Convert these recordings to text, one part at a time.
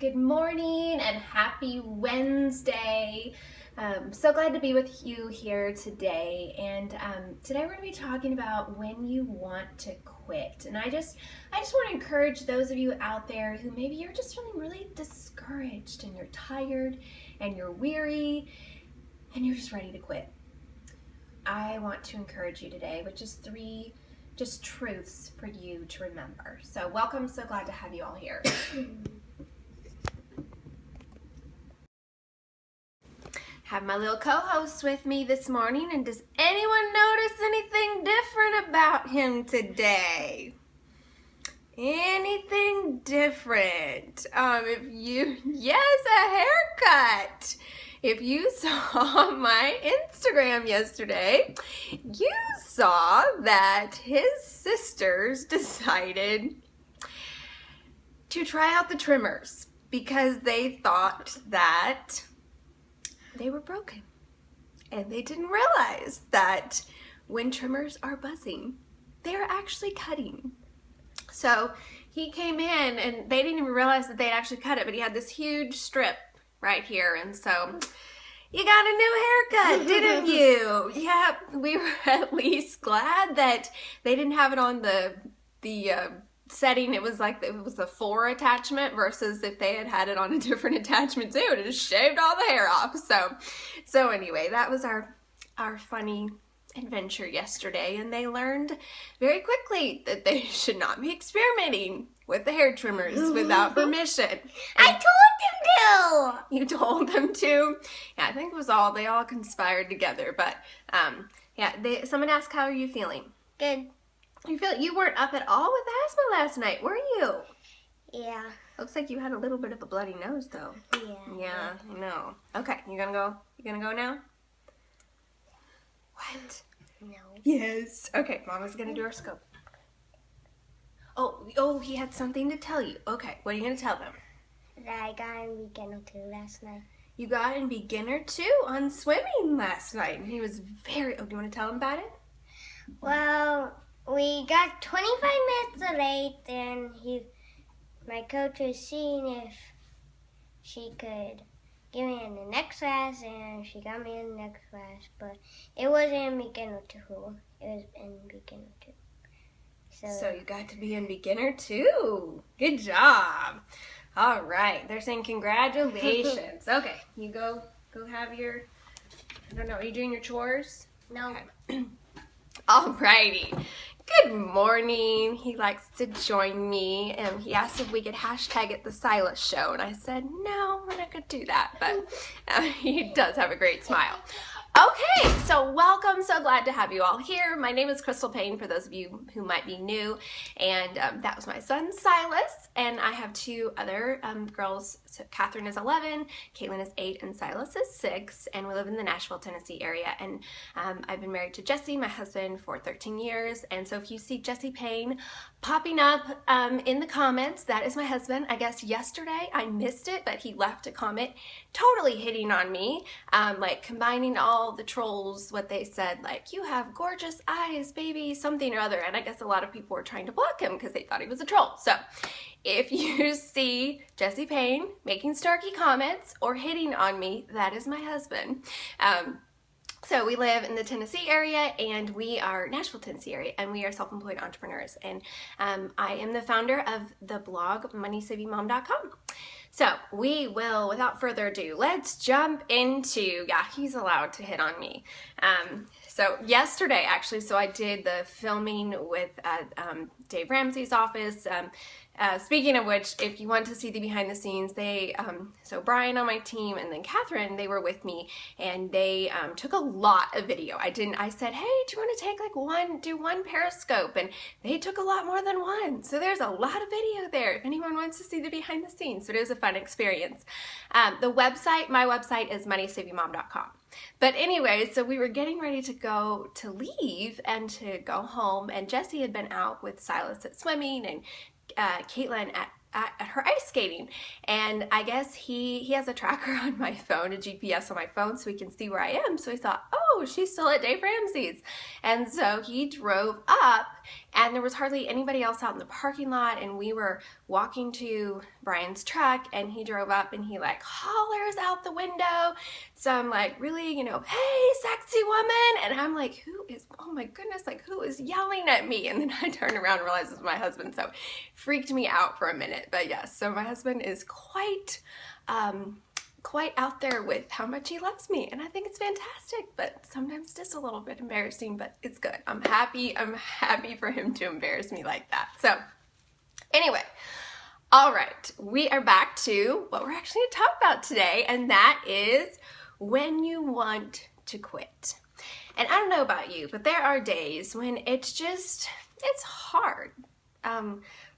Good morning and happy Wednesday. So glad to be with you here today. And today we're going to be talking about when you want to quit. And I just want to encourage those of you out there who maybe you're just feeling really discouraged and you're tired and you're weary and you're just ready to quit. I want to encourage you today with just three truths for you to remember. So welcome, so glad to have you all here. Have my little co-host with me this morning, and does anyone notice anything different about him today? Anything different? Yes, a haircut. If you saw my Instagram yesterday, you saw that his sisters decided to try out the trimmers because they thought that they were broken, and they didn't realize that when trimmers are buzzing, they're actually cutting. So he came in and they didn't even realize that they'd actually cut it, but he had this huge strip right here, and so you got a new haircut, didn't you? Yeah, we were at least glad that they didn't have it on the setting. It was like it was a 4 attachment versus if they had it on a different attachment, they would have just shaved all the hair off. So anyway, that was our funny adventure yesterday, and they learned very quickly that they should not be experimenting with the hair trimmers without permission. And I told them to! You told them to? Yeah, I think it was they all conspired together, but yeah, someone asked, how are you feeling? Good. You weren't up at all with asthma last night, were you? Yeah. Looks like you had a little bit of a bloody nose, though. Yeah. Yeah, I know. Okay, you gonna go? You gonna go now? What? No. Yes. Okay, Mama's gonna do our scope. Oh, he had something to tell you. Okay, what are you gonna tell them? That I got in beginner 2 last night. You got in beginner 2 on swimming last night, and he was very. Oh, do you want to tell him about it? Well, we got 25 minutes late, and my coach was seeing if she could get me in the next class, and she got me in the next class, but it wasn't in beginner 2. It was in beginner 2. So you got to be in beginner 2. Good job. All right. They're saying congratulations. Okay. You go have your, I don't know, are you doing your chores? No. Okay. All righty. Good morning. He likes to join me, and he asked if we could hashtag it the Silas Show, and I said, no, we're not going to do that, but he does have a great smile. Okay, so welcome. So glad to have you all here. My name is Crystal Payne, for those of you who might be new, and that was my son Silas, and I have 2 other girls. So Catherine is 11, Caitlin is 8, and Silas is 6, and we live in the Nashville, Tennessee area, and I've been married to Jesse, my husband, for 13 years, and so if you see Jesse Payne popping up in the comments, that is my husband. I guess yesterday I missed it, but he left a comment totally hitting on me, like combining all the trolls, what they said, like, you have gorgeous eyes, baby, something or other, and I guess a lot of people were trying to block him because they thought he was a troll. So if you see Jesse Payne making snarky comments or hitting on me, that is my husband. So we live in the Tennessee area, and we are Nashville, Tennessee area, and we are self-employed entrepreneurs. And I am the founder of the blog MoneySavingMom.com. So we will, without further ado, let's jump into, yeah, he's allowed to hit on me. So yesterday, actually, so I did the filming with Dave Ramsey's office. Speaking of which, if you want to see the behind the scenes, so Brian on my team and then Catherine, they were with me, and they took a lot of video. I said, hey, do you want to take like do one Periscope? And they took a lot more than one. So there's a lot of video there if anyone wants to see the behind the scenes. So it was a fun experience. My website is MoneySavingMom.com. But anyway, so we were getting ready to leave and to go home, and Jesse had been out with Silas at swimming, and Caitlin at her ice skating, and I guess he has a tracker on my phone, a GPS on my phone, so he can see where I am. So he thought, oh, oh, she's still at Dave Ramsey's. And so he drove up, and there was hardly anybody else out in the parking lot, and we were walking to Brian's truck, and he drove up and he like hollers out the window. So I'm like, really, you know, hey, sexy woman. And I'm like, oh my goodness, like who is yelling at me? And then I turned around and realized it was my husband. So freaked me out for a minute. But yes, so my husband is quite out there with how much he loves me, and I think it's fantastic, but sometimes just a little bit embarrassing, but it's good. I'm happy for him to embarrass me like that. So anyway, all right, we are back to what we're actually going to talk about today, and that is when you want to quit. And I don't know about you, but there are days when it's hard.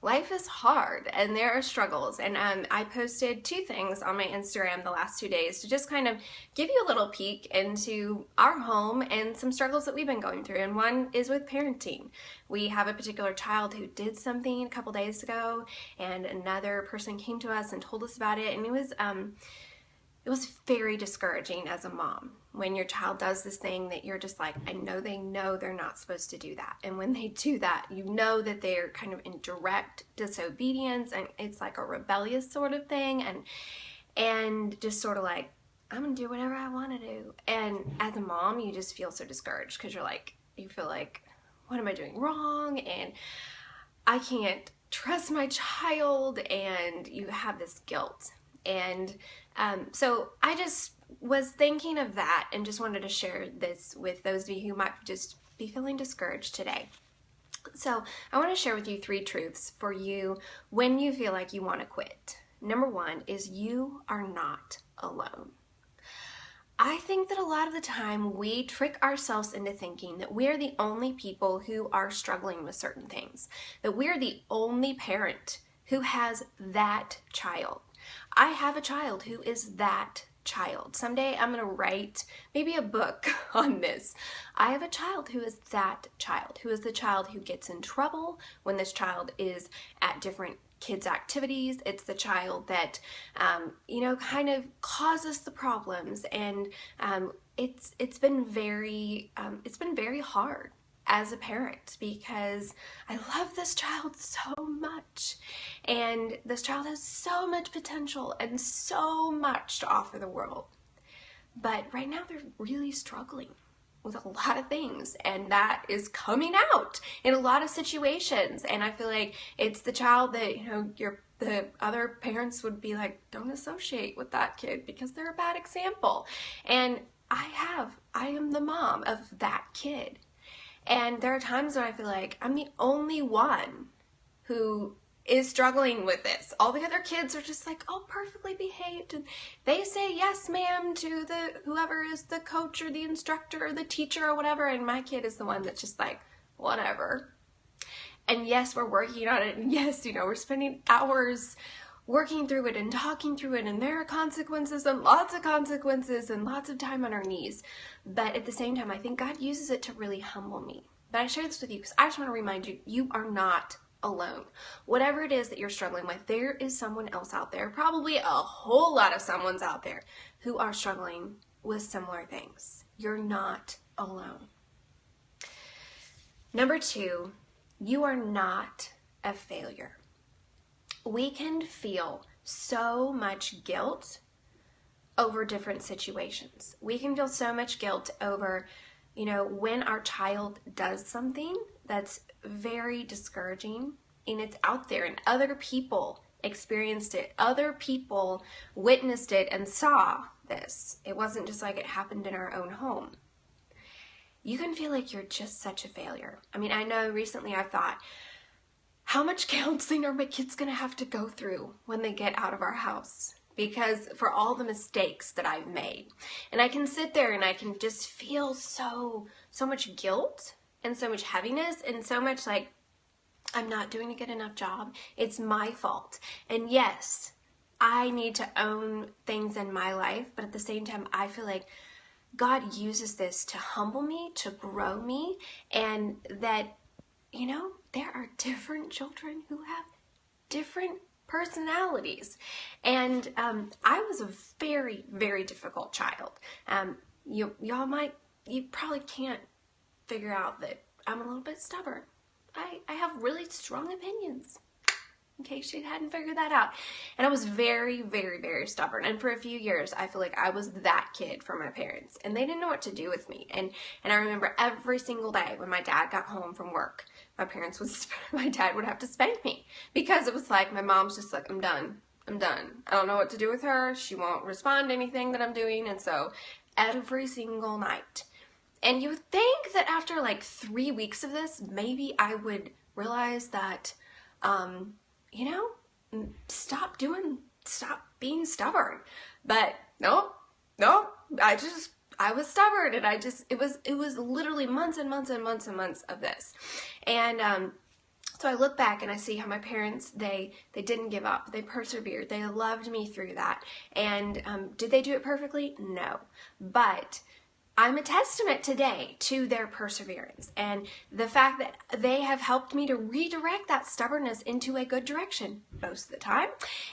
Life is hard, and there are struggles, and I posted 2 things on my Instagram the last 2 days to just kind of give you a little peek into our home and some struggles that we've been going through. And one is with parenting. We have a particular child who did something a couple days ago, and another person came to us and told us about it, and it was very discouraging as a mom when your child does this thing that you're just like, I know they're not supposed to do that. And when they do that, you know that they're kind of in direct disobedience, and it's like a rebellious sort of thing, and just sort of like, I'm gonna do whatever I want to do. And as a mom, you just feel so discouraged because you feel like, what am I doing wrong? And I can't trust my child, and you have this guilt. And so I just was thinking of that and just wanted to share this with those of you who might just be feeling discouraged today. So I want to share with you 3 truths for you when you feel like you want to quit. Number 1 is you are not alone. I think that a lot of the time we trick ourselves into thinking that we're the only people who are struggling with certain things, that we're the only parent who has that child. I have a child who is that child. Someday I'm going to write maybe a book on this. I have a child who is that child, who is the child who gets in trouble when this child is at different kids' activities. It's the child that, kind of causes the problems, and it's been very hard as a parent, because I love this child so much, and this child has so much potential and so much to offer the world. But right now they're really struggling with a lot of things, and that is coming out in a lot of situations. And I feel like it's the child that, the other parents would be like, don't associate with that kid because they're a bad example. And I am the mom of that kid. And there are times when I feel like I'm the only one who is struggling with this. All the other kids are just like, oh, perfectly behaved, and they say yes ma'am to whoever is the coach or the instructor or the teacher or whatever, and my kid is the one that's just like, whatever. And yes, we're working on it, and yes, we're spending hours working through it and talking through it, and there are consequences and lots of consequences and lots of time on our knees. But at the same time, I think God uses it to really humble me. But I share this with you because I just want to remind you, you are not alone. Whatever it is that you're struggling with, there is someone else out there, probably a whole lot of someone's out there, who are struggling with similar things. You're not alone. Number 2, you are not a failure. We can feel so much guilt over different situations. We can feel so much guilt over, when our child does something that's very discouraging, and it's out there, and other people experienced it. Other people witnessed it and saw this. It wasn't just like it happened in our own home. You can feel like you're just such a failure. I mean, I know recently I thought, how much counseling are my kids going to have to go through when they get out of our house? Because for all the mistakes that I've made. And I can sit there and I can just feel so much guilt and so much heaviness and so much like, I'm not doing a good enough job. It's my fault. And yes, I need to own things in my life, but at the same time, I feel like God uses this to humble me, to grow me, and that, there are different children who have different personalities. And I was a very, very difficult child. Y'all might you probably can't figure out that I'm a little bit stubborn. I have really strong opinions, in case you hadn't figured that out. And I was very, very, very stubborn. And for a few years, I feel like I was that kid for my parents. And they didn't know what to do with me. And I remember every single day when my dad got home from work, my dad would have to spank me. Because it was like, my mom's just like, I'm done. I don't know what to do with her. She won't respond to anything that I'm doing. And so every single night. And you would think that after like 3 weeks of this, maybe I would realize that, you know, stop being stubborn. But nope, I was stubborn, and it was literally months and months and months and months of this. And, so I look back and I see how my parents, they didn't give up. They persevered. They loved me through that. And, did they do it perfectly? No. But I'm a testament today to their perseverance and the fact that they have helped me to redirect that stubbornness into a good direction most of the time.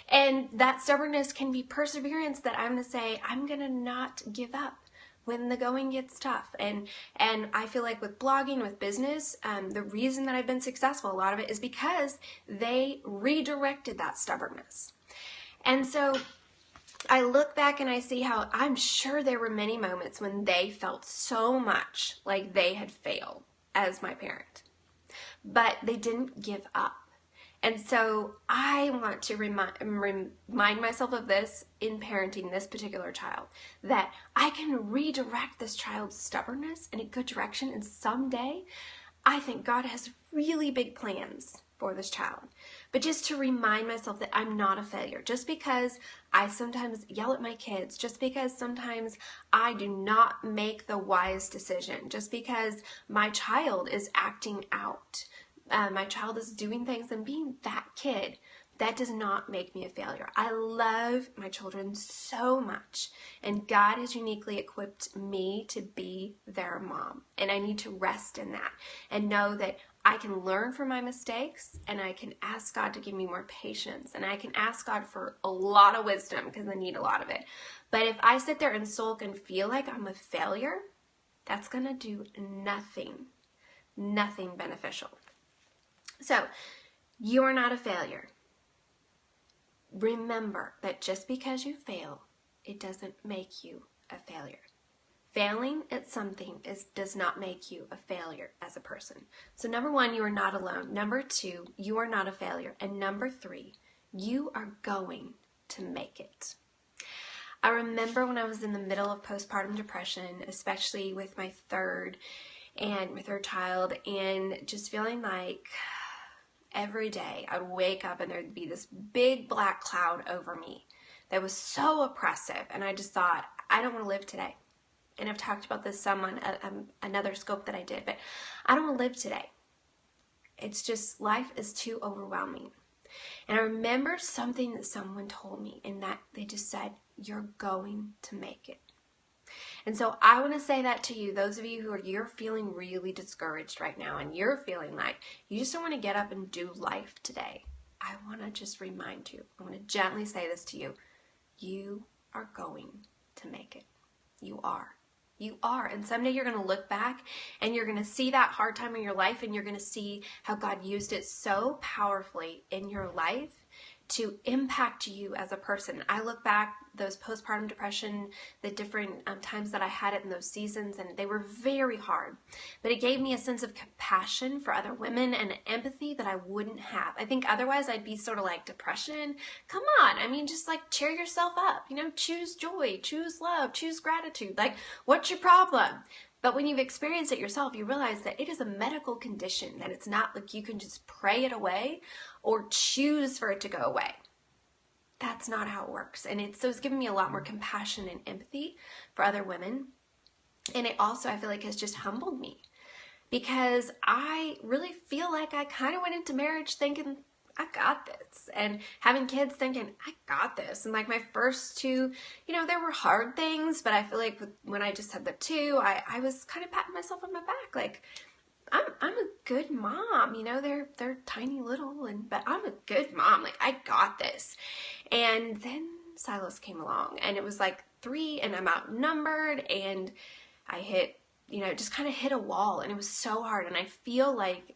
And that stubbornness can be perseverance that I'm going to say, I'm going to not give up when the going gets tough. And I feel like with blogging, with business, the reason that I've been successful, a lot of it is because they redirected that stubbornness. And so I look back and I see how I'm sure there were many moments when they felt so much like they had failed as my parent, but they didn't give up. And so I want to remind myself of this in parenting this particular child, that I can redirect this child's stubbornness in a good direction, and someday I think God has really big plans for this child. But just to remind myself that I'm not a failure, just because I sometimes yell at my kids, just because sometimes I do not make the wise decision, just because my child is acting out, my child is doing things and being that kid, that does not make me a failure. I love my children so much, and God has uniquely equipped me to be their mom, and I need to rest in that and know that I can learn from my mistakes, and I can ask God to give me more patience, and I can ask God for a lot of wisdom because I need a lot of it. But if I sit there and sulk and feel like I'm a failure, that's going to do nothing beneficial. So, you are not a failure. Remember that just because you fail, it doesn't make you a failure. Failing at something does not make you a failure as a person. So number 1, you are not alone. Number 2, you are not a failure. And number 3, you are going to make it. I remember when I was in the middle of postpartum depression, especially with my third child, and just feeling like every day I'd wake up and there'd be this big black cloud over me that was so oppressive. And I just thought, I don't want to live today. And I've talked about this some on another scope that I did, but I don't want to live today. It's just, life is too overwhelming. And I remember something that someone told me, in that they just said, you're going to make it. And so I want to say that to you, those of you you're feeling really discouraged right now, and you're feeling like you just don't want to get up and do life today. I want to just remind you, I want to gently say this to you. You are going to make it. You are. You are. And someday you're going to look back and you're going to see that hard time in your life, and you're going to see how God used it so powerfully in your life to impact you as a person. I look back, those postpartum depression, the different times that I had it in those seasons, and they were very hard. But it gave me a sense of compassion for other women and empathy that I wouldn't have. I think otherwise I'd be sort of like, depression? Come on. I mean, just like cheer yourself up. You know, choose joy, choose love, choose gratitude. Like, what's your problem? But when you've experienced it yourself, you realize that it is a medical condition, that it's not like you can just pray it away or choose for it to go away. That's not how it works. And it's given me a lot more compassion and empathy for other women. And it also, I feel like, has just humbled me, because I really feel like I kind of went into marriage thinking, I got this, and having kids thinking, I got this. And like my first 2, you know, there were hard things, but I feel like when I just had the 2, I was kind of patting myself on my back, like, I'm a good mom, you know, they're tiny little, but I'm a good mom, like, I got this. And then Silas came along, and it was like 3, and I'm outnumbered, and I hit just kind of hit a wall, and it was so hard. And I feel like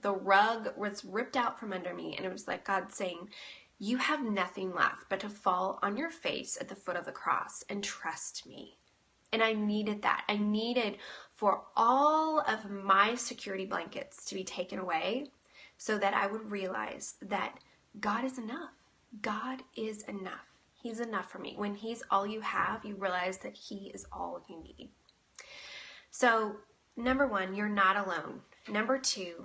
the rug was ripped out from under me, and it was like God saying, you have nothing left but to fall on your face at the foot of the cross and trust me. And I needed that. I needed for all of my security blankets to be taken away so that I would realize that God is enough. God is enough. He's enough for me. When He's all you have, you realize that He is all you need. So, number 1, you're not alone. Number 2,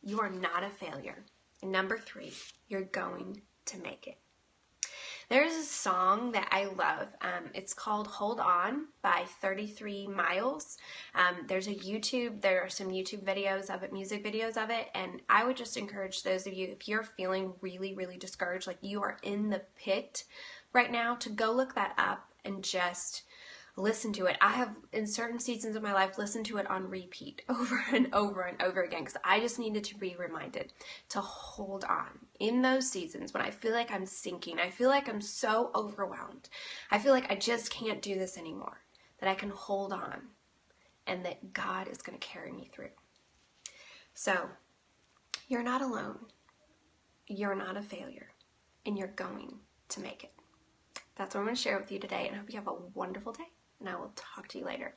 you are not a failure. And number 3, you're going to make it. There's a song that I love. It's called Hold On by 33 Miles. There are some YouTube videos of it, music videos of it, and I would just encourage those of you, if you're feeling really, really discouraged, like you are in the pit right now, to go look that up and just listen to it. I have, in certain seasons of my life, listened to it on repeat over and over and over again, because I just needed to be reminded to hold on in those seasons when I feel like I'm sinking. I feel like I'm so overwhelmed. I feel like I just can't do this anymore, that I can hold on and that God is going to carry me through. So, you're not alone. You're not a failure, and you're going to make it. That's what I'm going to share with you today, and I hope you have a wonderful day. And I will talk to you later.